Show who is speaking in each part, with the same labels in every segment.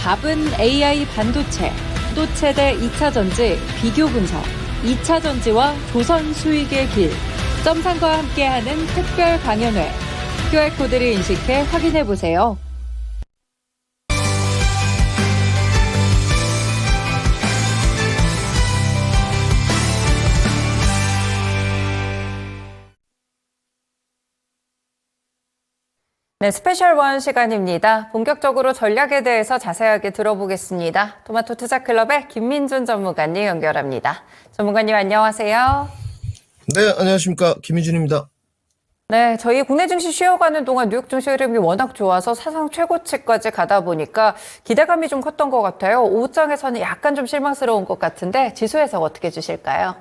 Speaker 1: 답은 AI 반도체, 또 최대 2차 전지 비교 분석, 2차 전지와 조선 수익의 길, 점상과 함께하는 특별 강연회. QR코드를 인식해 확인해보세요.
Speaker 2: 네, 스페셜 원 시간입니다. 본격적으로 전략에 대해서 자세하게 들어보겠습니다. 토마토 투자클럽의 김민준 전무관님 연결합니다. 전무관님 안녕하세요.
Speaker 3: 네, 안녕하십니까. 김민준입니다.
Speaker 2: 네, 저희 국내 증시 쉬어가는 동안 뉴욕 증시 흐름이 워낙 좋아서 사상 최고치까지 가다 보니까 기대감이 좀 컸던 것 같아요. 오후장에서는 약간 좀 실망스러운 것 같은데 지수 해석 어떻게 주실까요?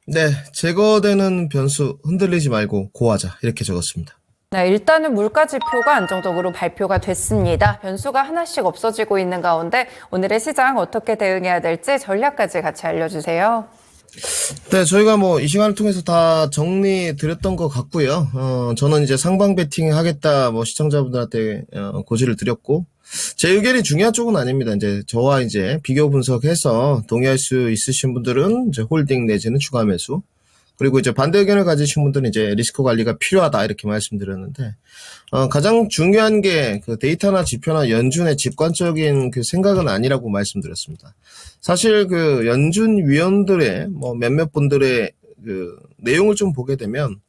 Speaker 3: 네, 제거되는 변수 흔들리지 말고 고하자 이렇게 적었습니다.
Speaker 2: 네, 일단은 물가 지표가 안정적으로 발표가 됐습니다. 변수가 하나씩 없어지고 있는 가운데 오늘의 시장 어떻게 대응해야 될지 전략까지 같이 알려주세요.
Speaker 3: 네, 저희가 이 시간을 통해서 다 정리 드렸던 것 같고요. 저는 이제 상방 베팅 하겠다, 시청자분들한테, 고지를 드렸고, 제 의견이 중요한 쪽은 아닙니다. 이제 저와 이제 비교 분석해서 동의할 수 있으신 분들은 이제 홀딩 내지는 추가 매수. 그리고 이제 반대 의견을 가지신 분들은 이제 리스크 관리가 필요하다 이렇게 말씀드렸는데, 가장 중요한 게 그 데이터나 지표나 연준의 직관적인 그 생각은 아니라고 말씀드렸습니다. 사실 그 연준 위원들의 몇몇 분들의 그 내용을 좀 보게 되면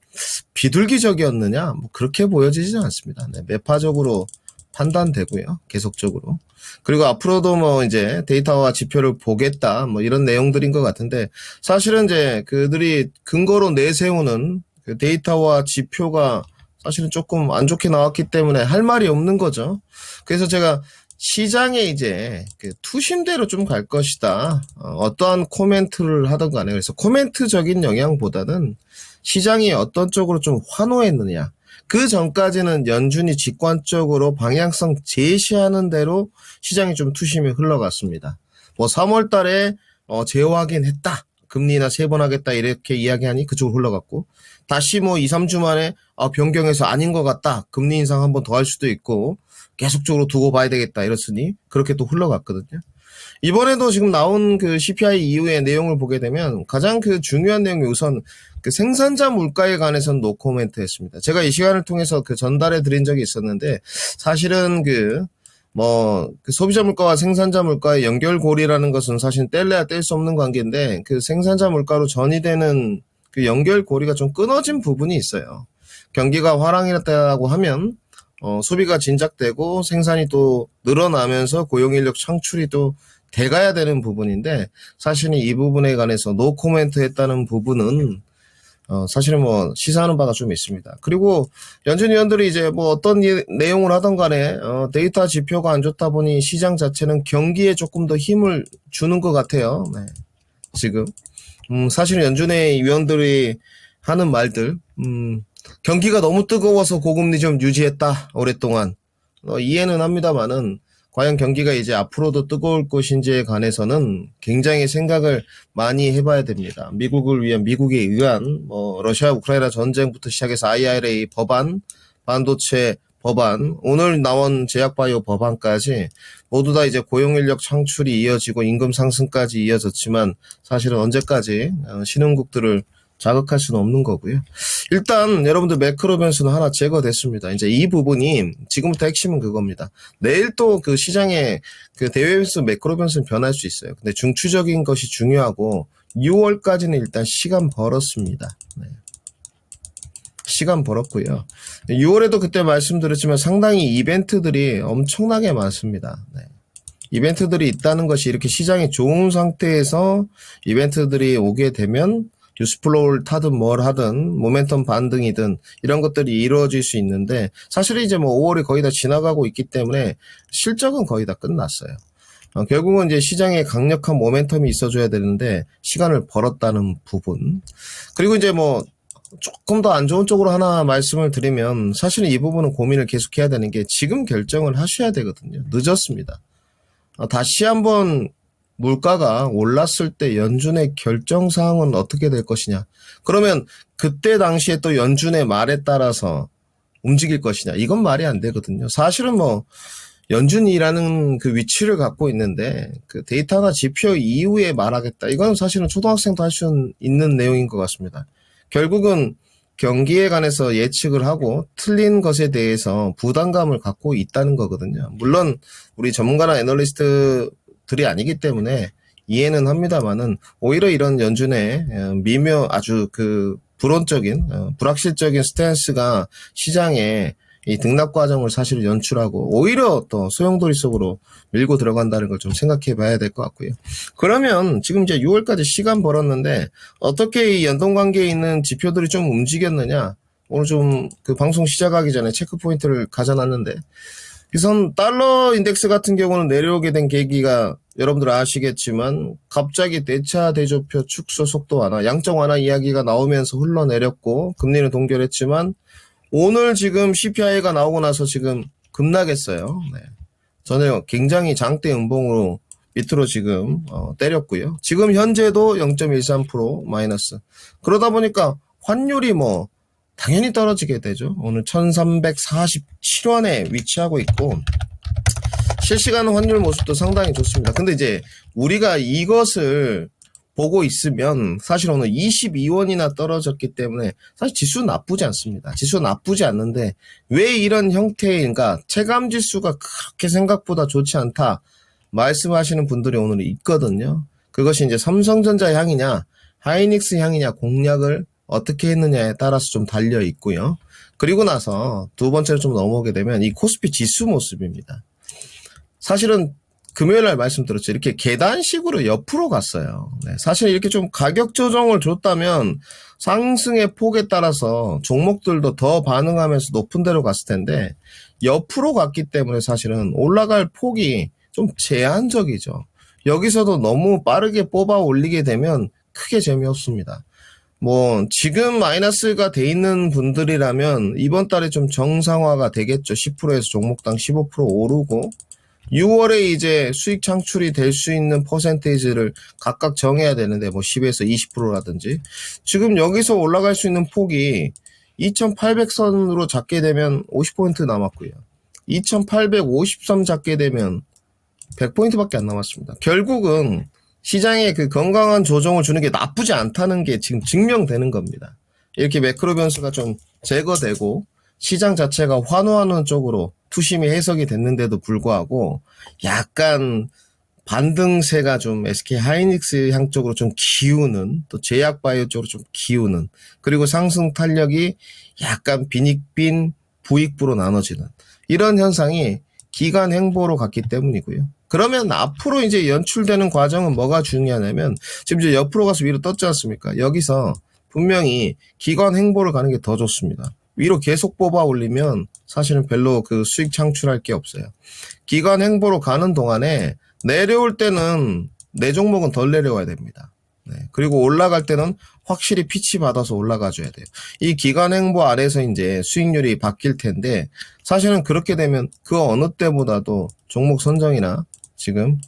Speaker 3: 비둘기적이었느냐 그렇게 보여지지는 않습니다. 네, 매파적으로 판단되고요. 계속적으로. 그리고 앞으로도 이제 데이터와 지표를 보겠다 이런 내용들인 것 같은데, 사실은 이제 그들이 근거로 내세우는 그 데이터와 지표가 사실은 조금 안 좋게 나왔기 때문에 할 말이 없는 거죠. 그래서 제가 시장에 이제 그 투심대로 좀 갈 것이다. 어떠한 코멘트를 하든 간에, 그래서 코멘트적인 영향보다는 시장이 어떤 쪽으로 좀 환호했느냐. 그 전까지는 연준이 직관적으로 방향성 제시하는 대로 시장이 좀 투심이 흘러갔습니다. 3월 달에 재확인했다. 금리나 3번 하겠다 이렇게 이야기하니 그쪽으로 흘러갔고, 다시 2, 3주 만에 변경해서 아닌 것 같다. 금리 인상 한 번 더 할 수도 있고 계속적으로 두고 봐야 되겠다 이랬으니 그렇게 또 흘러갔거든요. 이번에도 지금 나온 그 CPI 이후의 내용을 보게 되면 가장 그 중요한 내용이 우선 그 생산자 물가에 관해서는 노 코멘트 했습니다. 제가 이 시간을 통해서 그 전달해 드린 적이 있었는데, 사실은 그 소비자 물가와 생산자 물가의 연결고리라는 것은 사실 뗄래야 뗄 수 없는 관계인데, 그 생산자 물가로 전이되는 그 연결고리가 좀 끊어진 부분이 있어요. 경기가 화랑이었다고 하면 소비가 진작되고 생산이 또 늘어나면서 고용인력 창출이 또 돼가야 되는 부분인데, 사실은 이 부분에 관해서 노 코멘트 했다는 부분은 사실은 시사하는 바가 좀 있습니다. 그리고 연준 위원들이 이제 어떤 내용을 하던 간에 데이터 지표가 안 좋다 보니 시장 자체는 경기에 조금 더 힘을 주는 것 같아요. 네. 지금 사실 연준의 위원들이 하는 말들, 경기가 너무 뜨거워서 고금리 좀 유지했다 오랫동안, 이해는 합니다만은 과연 경기가 이제 앞으로도 뜨거울 것인지에 관해서는 굉장히 생각을 많이 해봐야 됩니다. 미국에 의한 러시아 우크라이나 전쟁부터 시작해서 IRA 법안, 반도체 법안, 오늘 나온 제약바이오 법안까지 모두 다 이제 고용인력 창출이 이어지고 임금 상승까지 이어졌지만, 사실은 언제까지 신흥국들을 자극할 수는 없는 거고요. 일단 여러분들 매크로 변수는 하나 제거됐습니다. 이제 이 부분이 지금부터 핵심은 그겁니다. 내일 또 그 시장의 그 대외 변수, 매크로 변수는 변할 수 있어요. 근데 중추적인 것이 중요하고 6월까지는 일단 시간 벌었습니다. 네. 시간 벌었고요. 6월에도 그때 말씀드렸지만 상당히 이벤트들이 엄청나게 많습니다. 네. 이벤트들이 있다는 것이 이렇게 시장이 좋은 상태에서 이벤트들이 오게 되면 뉴스플로우를 타든 뭘 하든 모멘텀 반등이든 이런 것들이 이루어질 수 있는데, 사실은 이제 5월이 거의 다 지나가고 있기 때문에 실적은 거의 다 끝났어요. 결국은 이제 시장에 강력한 모멘텀이 있어줘야 되는데 시간을 벌었다는 부분. 그리고 이제 조금 더 안 좋은 쪽으로 하나 말씀을 드리면, 사실은 이 부분은 고민을 계속해야 되는 게 지금 결정을 하셔야 되거든요. 늦었습니다. 다시 한번 물가가 올랐을 때 연준의 결정사항은 어떻게 될 것이냐. 그러면 그때 당시에 또 연준의 말에 따라서 움직일 것이냐. 이건 말이 안 되거든요. 사실은 연준이라는 그 위치를 갖고 있는데 그 데이터나 지표 이후에 말하겠다. 이건 사실은 초등학생도 할 수 있는 내용인 것 같습니다. 결국은 경기에 관해서 예측을 하고 틀린 것에 대해서 부담감을 갖고 있다는 거거든요. 물론 우리 전문가나 애널리스트들이 아니기 때문에 이해는 합니다만은 오히려 이런 연준의 아주 그 불온적인 불확실적인 스탠스가 시장에 이 등락 과정을 사실 연출하고 오히려 또 소용돌이 속으로 밀고 들어간다는 걸 좀 생각해 봐야 될 것 같고요. 그러면 지금 이제 6월까지 시간 벌었는데 어떻게 이 연동 관계에 있는 지표들이 좀 움직였느냐? 오늘 좀 그 방송 시작하기 전에 체크 포인트를 가져놨는데 우선 달러 인덱스 같은 경우는 내려오게 된 계기가 여러분들 아시겠지만 갑자기 대차 대조표 축소 속도 완화, 양적 완화 이야기가 나오면서 흘러내렸고 금리는 동결했지만 오늘 지금 CPI가 나오고 나서 지금 급락했어요. 네. 저는 굉장히 장대 음봉으로 밑으로 지금 때렸고요. 지금 현재도 0.13% 마이너스. 그러다 보니까 환율이 뭐 당연히 떨어지게 되죠. 오늘 1347원에 위치하고 있고 실시간 환율 모습도 상당히 좋습니다. 근데 이제 우리가 이것을 보고 있으면 사실 오늘 22원이나 떨어졌기 때문에 사실 지수는 나쁘지 않습니다. 지수는 나쁘지 않는데 왜 이런 형태의 그러니까 체감 지수가 그렇게 생각보다 좋지 않다 말씀하시는 분들이 오늘 있거든요. 그것이 이제 삼성전자 향이냐 하이닉스 향이냐 공략을 어떻게 했느냐에 따라서 좀 달려 있고요. 그리고 나서 두 번째로 좀 넘어오게 되면 이 코스피 지수 모습입니다. 사실은 금요일 날 말씀드렸죠. 이렇게 계단식으로 옆으로 갔어요. 네, 사실 이렇게 좀 가격 조정을 줬다면 상승의 폭에 따라서 종목들도 더 반응하면서 높은 데로 갔을 텐데 옆으로 갔기 때문에 사실은 올라갈 폭이 좀 제한적이죠. 여기서도 너무 빠르게 뽑아 올리게 되면 크게 재미없습니다. 뭐 지금 마이너스가 돼 있는 분들이라면 이번 달에 좀 정상화가 되겠죠. 10%에서 종목당 15% 오르고 6월에 이제 수익 창출이 될 수 있는 퍼센테이지를 각각 정해야 되는데 뭐 10에서 20%라든지 지금 여기서 올라갈 수 있는 폭이 2800선으로 잡게 되면 50포인트 남았고요. 2853 잡게 되면 100포인트밖에 안 남았습니다. 결국은 시장에 그 건강한 조정을 주는 게 나쁘지 않다는 게 지금 증명되는 겁니다. 이렇게 매크로 변수가 좀 제거되고 시장 자체가 환호하는 쪽으로 투심이 해석이 됐는데도 불구하고 약간 반등세가 좀 SK 하이닉스 향 쪽으로 좀 기우는 또 제약바이오 쪽으로 좀 기우는 그리고 상승 탄력이 약간 빈익빈 부익부로 나눠지는 이런 현상이 기간 행보로 갔기 때문이고요. 그러면 앞으로 이제 연출되는 과정은 뭐가 중요하냐면 지금 이제 옆으로 가서 위로 떴지 않습니까? 여기서 분명히 기관 행보를 가는 게 더 좋습니다. 위로 계속 뽑아 올리면 사실은 별로 그 수익 창출할 게 없어요. 기관 행보로 가는 동안에 내려올 때는 내 종목은 덜 내려와야 됩니다. 네. 그리고 올라갈 때는 확실히 피치 받아서 올라가 줘야 돼요. 이 기관 행보 아래서 이제 수익률이 바뀔 텐데 사실은 그렇게 되면 그 어느 때보다도 종목 선정이나 지금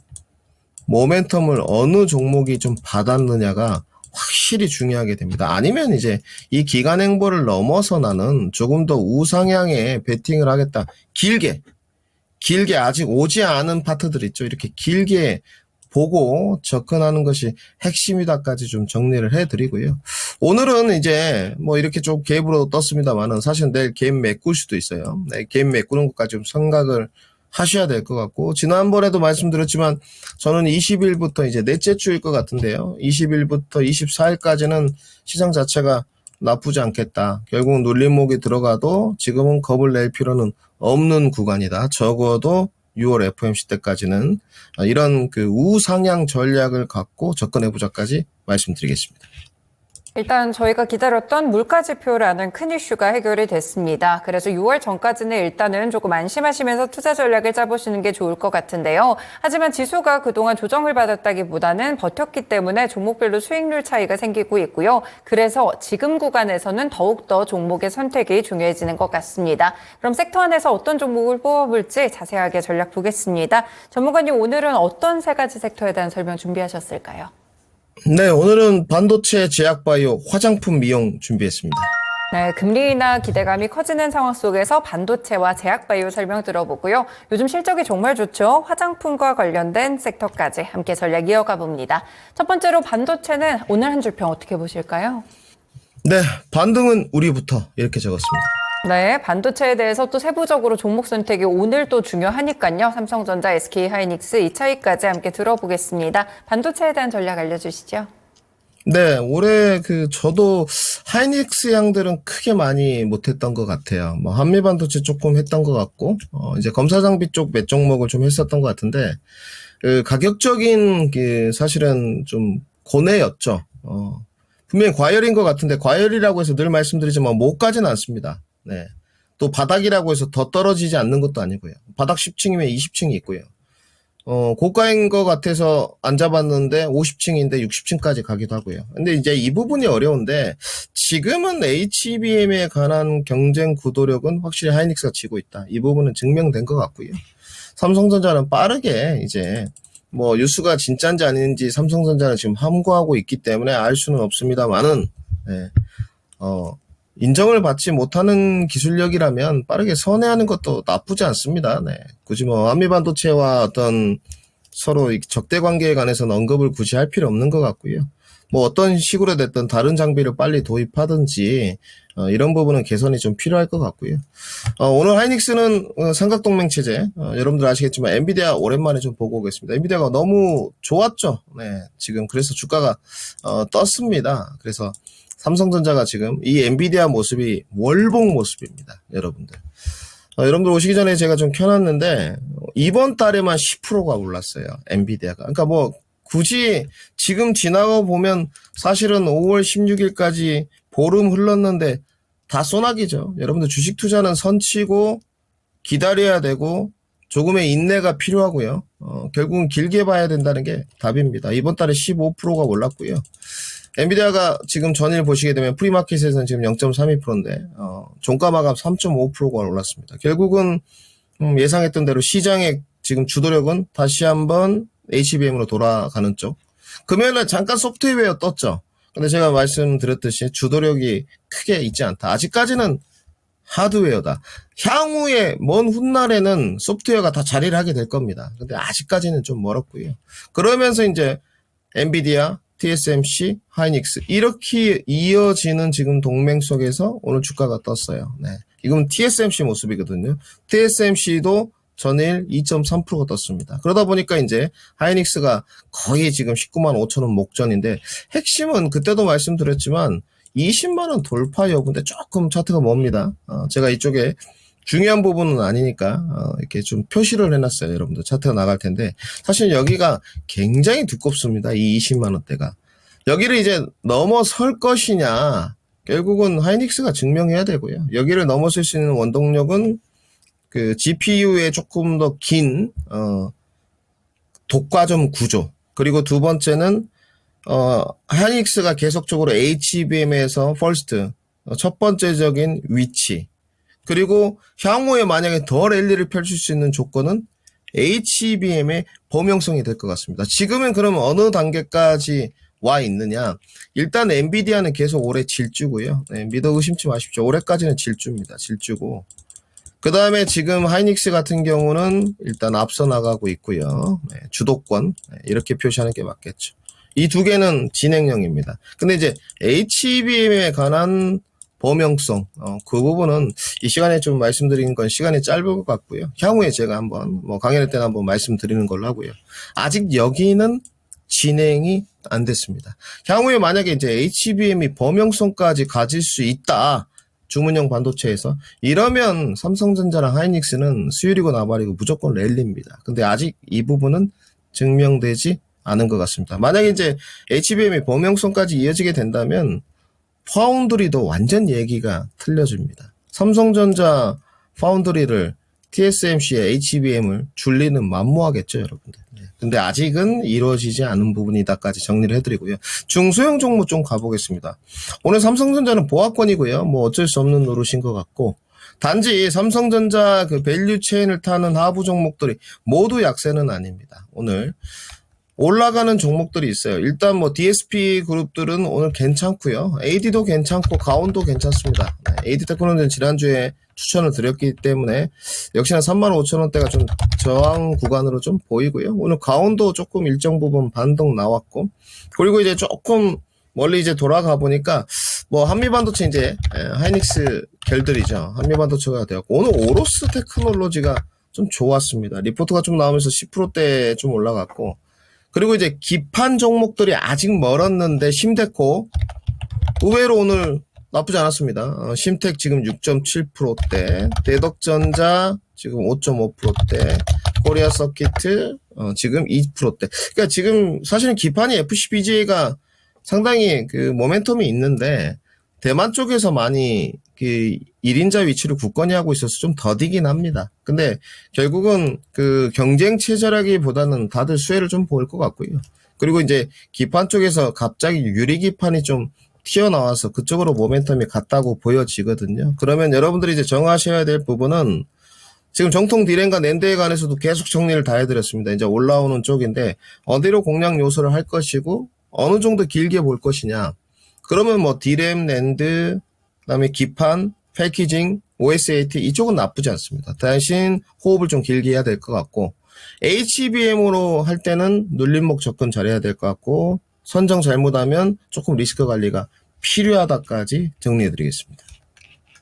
Speaker 3: 모멘텀을 어느 종목이 좀 받았느냐가 확실히 중요하게 됩니다. 아니면 이제 이 기간 행보를 넘어서 나는 조금 더 우상향에 베팅을 하겠다. 길게 아직 오지 않은 파트들 있죠. 이렇게 길게 보고 접근하는 것이 핵심이다까지 좀 정리를 해드리고요. 오늘은 이제 뭐 이렇게 좀 갭으로 떴습니다만은 사실 내일 갭 메꿀 수도 있어요. 네, 갭 메꾸는 것까지 좀 생각을 하셔야 될 것 같고 지난번에도 말씀드렸지만 저는 20일부터 이제 넷째 주일 것 같은데요. 20일부터 24일까지는 시장 자체가 나쁘지 않겠다. 결국 눌림목이 들어가도 지금은 겁을 낼 필요는 없는 구간이다. 적어도 6월 FOMC 때까지는 이런 그 우상향 전략을 갖고 접근해보자까지 말씀드리겠습니다.
Speaker 2: 일단 저희가 기다렸던 물가지표라는 큰 이슈가 해결이 됐습니다. 그래서 6월 전까지는 일단은 조금 안심하시면서 투자 전략을 짜보시는 게 좋을 것 같은데요. 하지만 지수가 그동안 조정을 받았다기보다는 버텼기 때문에 종목별로 수익률 차이가 생기고 있고요. 그래서 지금 구간에서는 더욱더 종목의 선택이 중요해지는 것 같습니다. 그럼 섹터 안에서 어떤 종목을 뽑아볼지 자세하게 전략 보겠습니다. 전문가님, 오늘은 어떤 세 가지 섹터에 대한 설명 준비하셨을까요?
Speaker 3: 네, 오늘은 반도체, 제약바이오, 화장품, 미용 준비했습니다.
Speaker 2: 네, 금리 인하 기대감이 커지는 상황 속에서 반도체와 제약바이오 설명 들어보고요. 요즘 실적이 정말 좋죠. 화장품과 관련된 섹터까지 함께 전략 이어가 봅니다. 첫 번째로 반도체는 오늘 한 줄 평 어떻게 보실까요?
Speaker 3: 네, 반등은 우리부터 이렇게 적었습니다.
Speaker 2: 네, 반도체에 대해서 또 세부적으로 종목 선택이 오늘 또 중요하니까요. 삼성전자, SK하이닉스 이 차이까지 함께 들어보겠습니다. 반도체에 대한 전략 알려주시죠.
Speaker 3: 네, 올해 저도 하이닉스 양들은 크게 많이 못했던 것 같아요. 뭐, 한미반도체 조금 했던 것 같고, 이제 검사장비 쪽 몇 종목을 좀 했었던 것 같은데, 가격적인 사실은 좀 고뇌였죠. 분명히 과열인 것 같은데, 과열이라고 해서 늘 말씀드리지만 못 가지는 않습니다. 네. 또 바닥이라고 해서 더 떨어지지 않는 것도 아니고요. 바닥 10층이면 20층이 있고요. 고가인 것 같아서 안 잡았는데 50층인데 60층까지 가기도 하고요. 근데 이제 이 부분이 어려운데 지금은 HBM에 관한 경쟁 구도력은 확실히 하이닉스가 지고 있다. 이 부분은 증명된 것 같고요. 삼성전자는 빠르게 이제 뭐 뉴스가 진짜인지 아닌지 삼성전자는 지금 함구하고 있기 때문에 알 수는 없습니다만은 네. 인정을 받지 못하는 기술력이라면 빠르게 선회하는 것도 나쁘지 않습니다. 네. 굳이 뭐 한미반도체와 어떤 서로 적대 관계에 관해서는 언급을 굳이 할 필요 없는 것 같고요. 뭐 어떤 식으로 됐든 다른 장비를 빨리 도입하든지 이런 부분은 개선이 좀 필요할 것 같고요. 오늘 하이닉스는 삼각동맹 체제 여러분들 아시겠지만 엔비디아 오랜만에 좀 보고 오겠습니다. 엔비디아가 너무 좋았죠. 네. 지금 그래서 주가가 떴습니다. 그래서 삼성전자가 지금 이 엔비디아 모습이 월봉 모습입니다. 여러분들. 여러분들 오시기 전에 제가 좀 켜놨는데 이번 달에만 10%가 올랐어요. 엔비디아가. 그러니까 뭐 굳이 지금 지나가 보면 사실은 5월 16일까지 보름 흘렀는데 다 소나기죠. 여러분들 주식 투자는 선치고 기다려야 되고 조금의 인내가 필요하고요. 결국은 길게 봐야 된다는 게 답입니다. 이번 달에 15%가 올랐고요. 엔비디아가 지금 전일 보시게 되면 프리마켓에서는 지금 0.32%인데 종가 마감 3.5%가 올랐습니다. 결국은 예상했던 대로 시장의 지금 주도력은 다시 한번 HBM으로 돌아가는 쪽. 금요일날 잠깐 소프트웨어 떴죠. 근데 제가 말씀드렸듯이 주도력이 크게 있지 않다. 아직까지는 하드웨어다. 향후에 먼 훗날에는 소프트웨어가 다 자리를 하게 될 겁니다. 근데 아직까지는 좀 멀었고요. 그러면서 이제 엔비디아, TSMC, 하이닉스 이렇게 이어지는 지금 동맹 속에서 오늘 주가가 떴어요. 네. 이건 TSMC 모습이거든요. TSMC도 전일 2.3%가 떴습니다. 그러다 보니까 이제 하이닉스가 거의 지금 19만 5천 원 목전인데 핵심은 그때도 말씀드렸지만 20만 원 돌파 여부인데 조금 차트가 멉니다. 제가 이쪽에 중요한 부분은 아니니까 이렇게 좀 표시를 해놨어요. 여러분들 차트가 나갈 텐데 사실 여기가 굉장히 두껍습니다. 이 20만 원대가. 여기를 이제 넘어설 것이냐 결국은 하이닉스가 증명해야 되고요. 여기를 넘어설 수 있는 원동력은 그 GPU의 조금 더 긴 독과점 구조 그리고 두 번째는 하이닉스가 계속적으로 HBM에서 퍼스트 첫 번째적인 위치 그리고 향후에 만약에 더 랠리를 펼칠 수 있는 조건은 HBM의 범용성이 될 것 같습니다. 지금은 그럼 어느 단계까지 와 있느냐. 일단 엔비디아는 계속 올해 질주고요. 네, 믿어 의심치 마십시오. 올해까지는 질주입니다. 질주고. 그 다음에 지금 하이닉스 같은 경우는 일단 앞서 나가고 있고요. 네, 주도권 이렇게 표시하는 게 맞겠죠. 이 두 개는 진행형입니다. 근데 이제 HBM에 관한 범용성 그 부분은 이 시간에 좀 말씀드리는 건 시간이 짧을 것 같고요. 향후에 제가 한번 뭐 강연회 때는 한번 말씀드리는 걸로 하고요. 아직 여기는 진행이 안 됐습니다. 향후에 만약에 이제 HBM이 범용성까지 가질 수 있다. 주문형 반도체에서 이러면 삼성전자랑 하이닉스는 수율이고 나발이고 무조건 랠리입니다. 근데 아직 이 부분은 증명되지 않은 것 같습니다. 만약에 이제 HBM이 범용성까지 이어지게 된다면 파운드리도 완전 얘기가 틀려집니다. 삼성전자 파운드리를 TSMC의 HBM을 줄리는 만무하겠죠, 여러분들. 근데 아직은 이루어지지 않은 부분이다까지 정리를 해드리고요. 중소형 종목 좀 가보겠습니다. 오늘 삼성전자는 보합권이고요. 뭐 어쩔 수 없는 노릇인 것 같고 단지 삼성전자 그 밸류 체인을 타는 하부 종목들이 모두 약세는 아닙니다. 오늘 올라가는 종목들이 있어요. 일단 뭐 DSP 그룹들은 오늘 괜찮고요. AD도 괜찮고 가온도 괜찮습니다. 네, AD 테크놀로지는 지난주에 추천을 드렸기 때문에 역시나 35,000원대가 좀 저항 구간으로 좀 보이고요. 오늘 가온도 조금 일정 부분 반등 나왔고, 그리고 이제 조금 멀리 이제 돌아가 보니까 뭐 한미반도체 이제 하이닉스 결들이죠. 한미반도체가 되었고, 오늘 오로스 테크놀로지가 좀 좋았습니다. 리포트가 좀 나오면서 10%대 좀 올라갔고, 그리고 이제 기판 종목들이 아직 멀었는데 심테코 의외로 오늘 나쁘지 않았습니다. 심텍 지금 6.7%대, 대덕전자 지금 5.5%대, 코리아 서키트 지금 2%대. 그러니까 지금 사실은 기판이 FCBGA가 상당히 그 모멘텀이 있는데 대만 쪽에서 많이 그 1인자 위치를 굳건히 하고 있어서 좀 더디긴 합니다. 근데 결국은 그 경쟁 체제라기보다는 다들 수혜를 좀 볼 것 같고요. 그리고 이제 기판 쪽에서 갑자기 유리기판이 좀 튀어나와서 그쪽으로 모멘텀이 갔다고 보여지거든요. 그러면 여러분들이 이제 정하셔야 될 부분은 지금 정통 디램과 낸드에 관해서도 계속 정리를 다 해드렸습니다. 이제 올라오는 쪽인데 어디로 공략 요소를 할 것이고 어느 정도 길게 볼 것이냐. 그러면 뭐 디램, 낸드, 그다음에 기판, 패키징, OSAT 이쪽은 나쁘지 않습니다. 대신 호흡을 좀 길게 해야 될 것 같고, HBM으로 할 때는 눌림목 접근 잘해야 될 것 같고, 선정 잘못하면 조금 리스크 관리가 필요하다까지 정리해드리겠습니다.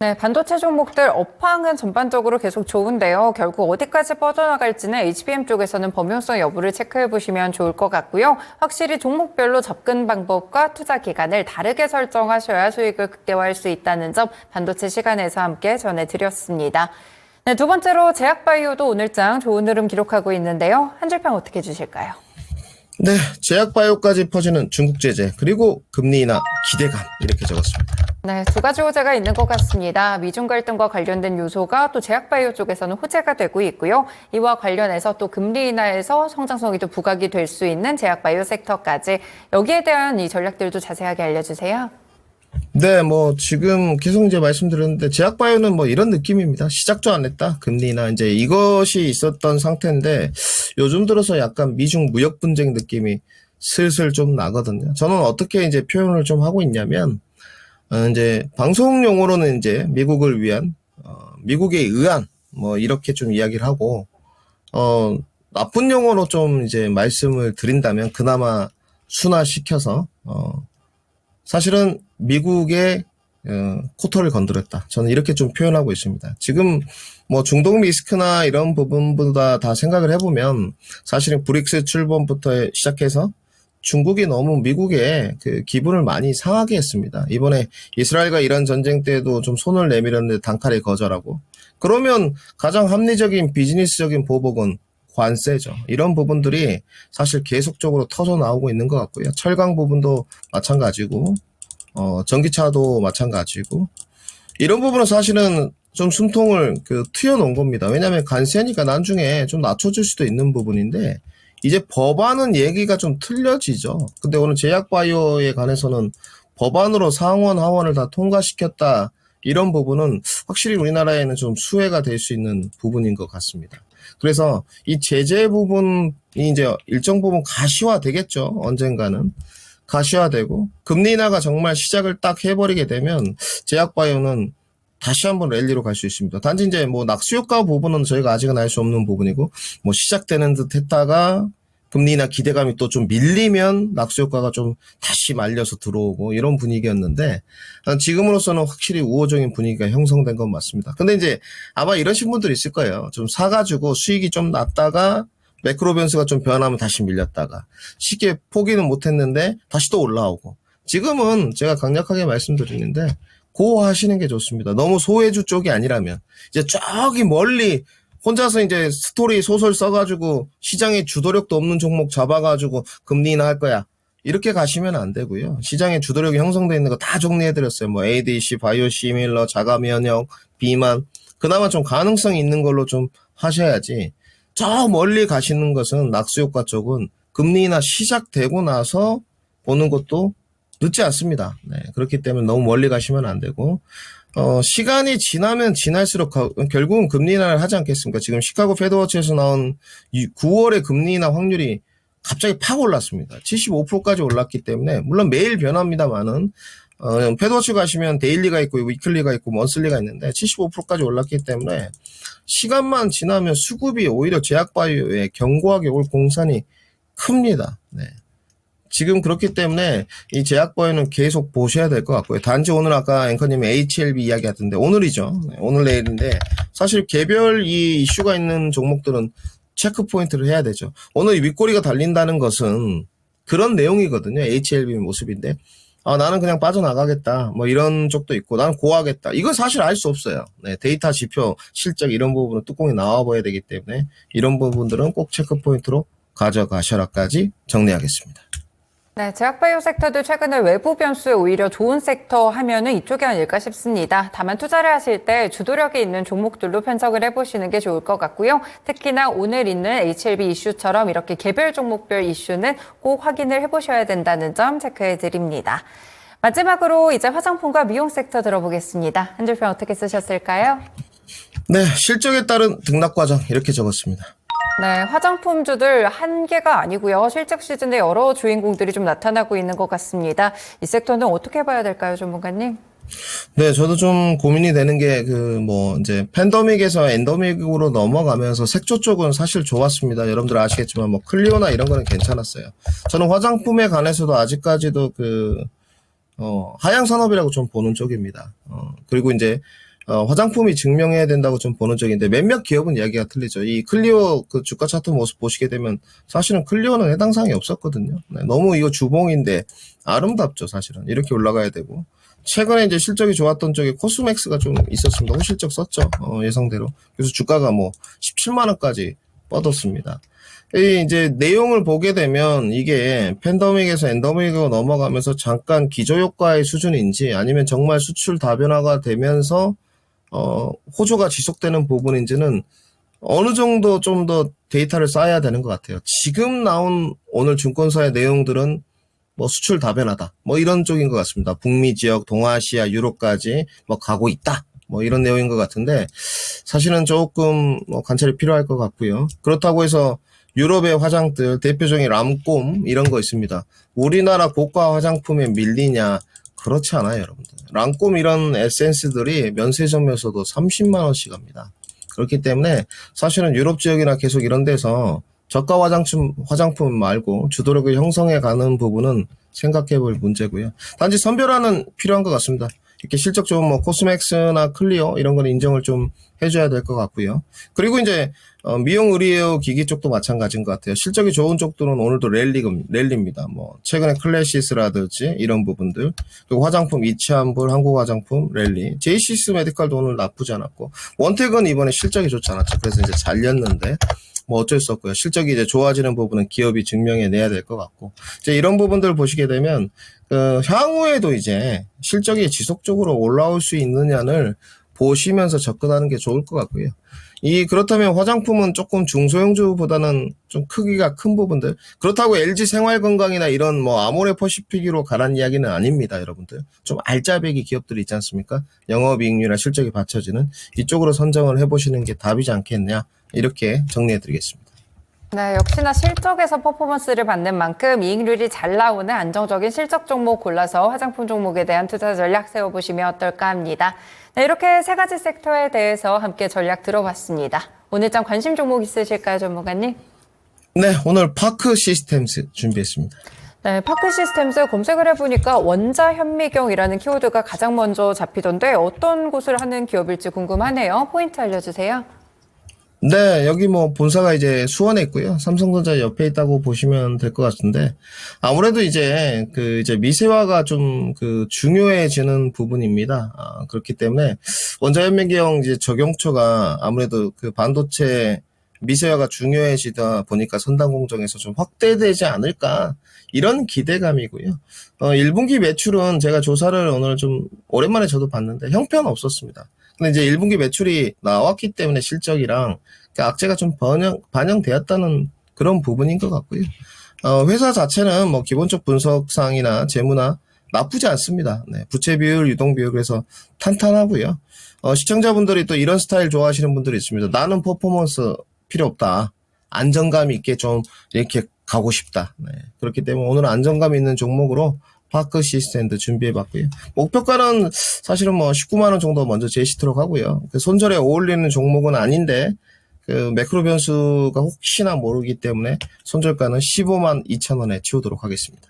Speaker 2: 네, 반도체 종목들 업황은 전반적으로 계속 좋은데요. 결국 어디까지 뻗어나갈지는 HBM 쪽에서는 범용성 여부를 체크해 보시면 좋을 것 같고요. 확실히 종목별로 접근 방법과 투자 기간을 다르게 설정하셔야 수익을 극대화할 수 있다는 점 반도체 시간에서 함께 전해드렸습니다. 네, 두 번째로 제약바이오도 오늘장 좋은 흐름 기록하고 있는데요. 한 줄평 어떻게 주실까요?
Speaker 3: 네, 제약바이오까지 퍼지는 중국 제재, 그리고 금리 인하 기대감 이렇게 적었습니다.
Speaker 2: 네, 두 가지 호재가 있는 것 같습니다. 미중 갈등과 관련된 요소가 또 제약바이오 쪽에서는 호재가 되고 있고요. 이와 관련해서 또 금리 인하에서 성장성이 또 부각이 될 수 있는 제약바이오 섹터까지 여기에 대한 이 전략들도 자세하게 알려주세요.
Speaker 3: 네, 뭐 지금 계속 이제 말씀드렸는데 제약바이오는 뭐 이런 느낌입니다. 시작도 안 했다. 금리나 이제 이것이 있었던 상태인데 요즘 들어서 약간 미중 무역 분쟁 느낌이 슬슬 좀 나거든요. 저는 어떻게 이제 표현을 좀 하고 있냐면 이제 방송 용어로는 이제 미국을 위한 미국에 의한 뭐 이렇게 좀 이야기를 하고 나쁜 용어로 좀 이제 말씀을 드린다면 그나마 순화시켜서 사실은 미국의 코털을 건드렸다. 저는 이렇게 좀 표현하고 있습니다. 지금 뭐 중동 리스크나 이런 부분보다 다 생각을 해보면 사실은 브릭스 출범부터 시작해서 중국이 너무 미국의 그 기분을 많이 상하게 했습니다. 이번에 이스라엘과 이란 전쟁 때도 좀 손을 내밀었는데 단칼에 거절하고, 그러면 가장 합리적인 비즈니스적인 보복은 관세죠. 이런 부분들이 사실 계속적으로 터져 나오고 있는 것 같고요. 철강 부분도 마찬가지고, 전기차도 마찬가지고, 이런 부분은 사실은 좀 숨통을 트여놓은 겁니다. 왜냐하면 관세니까 나중에 좀 낮춰질 수도 있는 부분인데, 이제 법안은 얘기가 좀 틀려지죠. 근데 오늘 제약바이오에 관해서는 법안으로 상원, 하원을 다 통과시켰다. 이런 부분은 확실히 우리나라에는 좀 수혜가 될 수 있는 부분인 것 같습니다. 그래서 이 제재 부분이 이제 일정 부분 가시화 되겠죠. 언젠가는. 가시화되고, 금리 인하가 정말 시작을 딱 해버리게 되면 제약바이오는 다시 한번 랠리로 갈 수 있습니다. 단지 이제 뭐 낙수효과 부분은 저희가 아직은 알 수 없는 부분이고, 뭐 시작되는 듯 했다가 금리 인하 기대감이 또 좀 밀리면 낙수효과가 좀 다시 말려서 들어오고 이런 분위기였는데, 지금으로서는 확실히 우호적인 분위기가 형성된 건 맞습니다. 근데 이제 아마 이러신 분들이 있을 거예요. 좀 사가지고 수익이 좀 났다가 매크로 변수가 좀 변하면 다시 밀렸다가 쉽게 포기는 못했는데 다시 또 올라오고. 지금은 제가 강력하게 말씀드리는데 고 하시는 게 좋습니다. 너무 소외주 쪽이 아니라면 이제 저기 멀리 혼자서 이제 스토리 소설 써가지고 시장에 주도력도 없는 종목 잡아가지고 금리 인하 할 거야. 이렇게 가시면 안 되고요. 시장에 주도력이 형성되어 있는 거 다 정리해드렸어요. 뭐 ADC, 바이오시밀러, 자가면역, 비만. 그나마 좀 가능성이 있는 걸로 좀 하셔야지. 저 멀리 가시는 것은 낙수효과 쪽은 금리 인하 시작되고 나서 보는 것도 늦지 않습니다. 네, 그렇기 때문에 너무 멀리 가시면 안 되고, 시간이 지나면 지날수록 결국은 금리 인하를 하지 않겠습니까? 지금 시카고 패드워치에서 나온 9월의 금리 인하 확률이 갑자기 팍 올랐습니다. 75%까지 올랐기 때문에 물론 매일 변합니다만은 패드워치 가시면 데일리가 있고 위클리가 있고 먼슬리가 있는데 75%까지 올랐기 때문에 시간만 지나면 수급이 오히려 제약바이오에 견고하게 올 공산이 큽니다. 네. 지금 그렇기 때문에 이 제약바이오는 계속 보셔야 될 것 같고요. 단지 오늘 아까 앵커님이 HLB 이야기 하던데 오늘이죠. 네, 오늘 내일인데 사실 개별 이 이슈가 있는 종목들은 체크 포인트를 해야 되죠. 오늘 윗꼬리가 달린다는 것은 그런 내용이거든요. HLB 모습인데 나는 그냥 빠져나가겠다. 뭐 이런 쪽도 있고 나는 고하겠다. 이건 사실 알 수 없어요. 네, 데이터 지표, 실적 이런 부분은 뚜껑이 나와봐야 되기 때문에 이런 부분들은 꼭 체크 포인트로 가져가셔라까지 정리하겠습니다.
Speaker 2: 네, 제약바이오 섹터도 최근에 외부 변수에 오히려 좋은 섹터 하면은 이쪽이 아닐까 싶습니다. 다만 투자를 하실 때 주도력이 있는 종목들로 편성을 해보시는 게 좋을 것 같고요. 특히나 오늘 있는 HLB 이슈처럼 이렇게 개별 종목별 이슈는 꼭 확인을 해보셔야 된다는 점 체크해 드립니다. 마지막으로 이제 화장품과 미용 섹터 들어보겠습니다. 한 줄평 어떻게 쓰셨을까요?
Speaker 3: 네, 실적에 따른 등락 과정 이렇게 적었습니다.
Speaker 2: 네, 화장품주들 한 개가 아니고요. 실적 시즌에 여러 주인공들이 좀 나타나고 있는 것 같습니다. 이 섹터는 어떻게 봐야 될까요, 전문가님?
Speaker 3: 네, 저도 좀 고민이 되는 게 이제 팬데믹에서 엔데믹으로 넘어가면서 색조 쪽은 사실 좋았습니다. 여러분들 아시겠지만 클리오나 이런 거는 괜찮았어요. 저는 화장품에 관해서도 아직까지도 하향 산업이라고 좀 보는 쪽입니다. 그리고 이제 화장품이 증명해야 된다고 좀 보는 쪽인데 몇몇 기업은 이야기가 틀리죠. 이 클리오 주가 차트 모습 보시게 되면 사실은 클리오는 해당 사항이 없었거든요. 네, 너무 이거 주봉인데 아름답죠, 사실은. 이렇게 올라가야 되고. 최근에 이제 실적이 좋았던 쪽에 코스맥스가 좀 있었습니다. 호실적 썼죠. 예상대로. 그래서 주가가 17만 원까지 뻗었습니다. 이제 내용을 보게 되면 이게 팬데믹에서 엔데믹으로 넘어가면서 잠깐 기저효과의 수준인지 아니면 정말 수출 다변화가 되면서 호조가 지속되는 부분인지는 어느 정도 좀 더 데이터를 쌓아야 되는 것 같아요. 지금 나온 오늘 증권사의 내용들은 수출 다변화다. 이런 쪽인 것 같습니다. 북미 지역, 동아시아, 유럽까지 가고 있다. 이런 내용인 것 같은데 사실은 조금 관찰이 필요할 것 같고요. 그렇다고 해서 유럽의 화장들, 대표적인 람꼼 이런 거 있습니다. 우리나라 고가 화장품에 밀리냐? 그렇지 않아요, 여러분들. 람꼼 이런 에센스들이 면세점에서도 30만 원씩 합니다. 그렇기 때문에 사실은 유럽 지역이나 계속 이런 데서 저가 화장품 말고 주도력을 형성해 가는 부분은 생각해 볼 문제고요. 단지 선별화는 필요한 것 같습니다. 이렇게 실적 좋은 코스맥스나 클리오 이런 건 인정을 좀 해줘야 될 것 같고요. 그리고 이제 미용 의료 기기 쪽도 마찬가지인 것 같아요. 실적이 좋은 쪽들은 오늘도 랠리입니다. 최근에 클래시스라든지 이런 부분들, 그리고 화장품 이치환불, 한국 화장품 랠리, 제이시스 메디칼도 오늘 나쁘지 않았고, 원택은 이번에 실적이 좋지 않았죠. 그래서 이제 잘렸는데 어쩔 수 없고요. 실적이 이제 좋아지는 부분은 기업이 증명해내야 될 것 같고, 이제 이런 부분들 보시게 되면 향후에도 이제 실적이 지속적으로 올라올 수 있느냐를 보시면서 접근하는 게 좋을 것 같고요. 그렇다면 화장품은 조금 중소형주보다는 좀 크기가 큰 부분들. 그렇다고 LG 생활건강이나 이런 아모레퍼시픽으로 가란 이야기는 아닙니다, 여러분들. 좀 알짜배기 기업들이 있지 않습니까? 영업이익률이나 실적이 받쳐지는 이쪽으로 선정을 해보시는 게 답이지 않겠냐. 이렇게 정리해드리겠습니다.
Speaker 2: 네, 역시나 실적에서 퍼포먼스를 받는 만큼 이익률이 잘 나오는 안정적인 실적 종목 골라서 화장품 종목에 대한 투자 전략 세워보시면 어떨까 합니다. 네, 이렇게 세 가지 섹터에 대해서 함께 전략 들어봤습니다. 오늘장 관심 종목 있으실까요, 전문가님?
Speaker 3: 네, 오늘 파크 시스템스 준비했습니다.
Speaker 2: 네, 파크 시스템스 검색을 해보니까 원자 현미경이라는 키워드가 가장 먼저 잡히던데 어떤 곳을 하는 기업일지 궁금하네요. 포인트 알려주세요.
Speaker 3: 네, 여기 본사가 이제 수원에 있고요. 삼성전자 옆에 있다고 보시면 될 것 같은데, 아무래도 이제 미세화가 좀 중요해지는 부분입니다. 그렇기 때문에 원자현미경 이제 적용처가 아무래도 반도체 미세화가 중요해지다 보니까 선단 공정에서 좀 확대되지 않을까, 이런 기대감이고요. 1분기 매출은 제가 조사를 오늘 좀 오랜만에 저도 봤는데 형편 없었습니다. 근데 이제 1분기 매출이 나왔기 때문에 실적이랑 악재가 좀 반영되었다는 그런 부분인 것 같고요. 회사 자체는 기본적 분석상이나 재무나 나쁘지 않습니다. 네, 부채 비율, 유동 비율 그래서 탄탄하고요. 시청자분들이 또 이런 스타일 좋아하시는 분들이 있습니다. 나는 퍼포먼스 필요 없다. 안정감 있게 좀 이렇게 가고 싶다. 네. 그렇기 때문에 오늘 안정감 있는 종목으로 파크 시스템도 준비해봤고요. 목표가는 사실은 뭐 19만 원 정도 먼저 제시토록 하고요. 그 손절에 어울리는 종목은 아닌데 그 매크로 변수가 혹시나 모르기 때문에 손절가는 15만 2천 원에 치우도록 하겠습니다.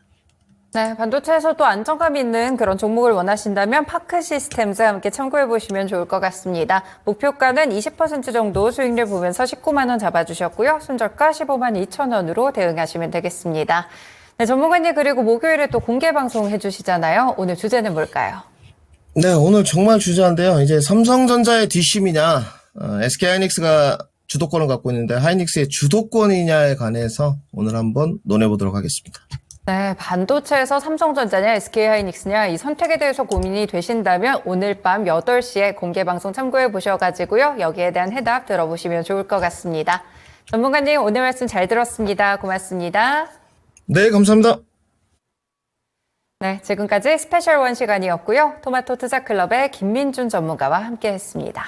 Speaker 2: 네, 반도체에서도 안정감 있는 그런 종목을 원하신다면 파크 시스템즈와 함께 참고해 보시면 좋을 것 같습니다. 목표가는 20% 정도 수익률 보면서 19만 원 잡아주셨고요. 손절가 15만 2천 원으로 대응하시면 되겠습니다. 네, 전문가님 그리고 목요일에 또 공개 방송 해주시잖아요. 오늘 주제는 뭘까요?
Speaker 3: 네, 오늘 정말 주저한데요. 이제 삼성전자의 뒷심이냐, SK하이닉스가 주도권을 갖고 있는데 하이닉스의 주도권이냐에 관해서 오늘 한번 논해보도록 하겠습니다.
Speaker 2: 네, 반도체에서 삼성전자냐 SK하이닉스냐 이 선택에 대해서 고민이 되신다면 오늘 밤 8시에 공개 방송 참고해 보셔가지고요. 여기에 대한 해답 들어보시면 좋을 것 같습니다. 전문가님 오늘 말씀 잘 들었습니다. 고맙습니다.
Speaker 3: 네, 감사합니다.
Speaker 2: 네, 지금까지 스페셜 원 시간이었고요. 토마토 투자클럽의 김민준 전문가와 함께했습니다.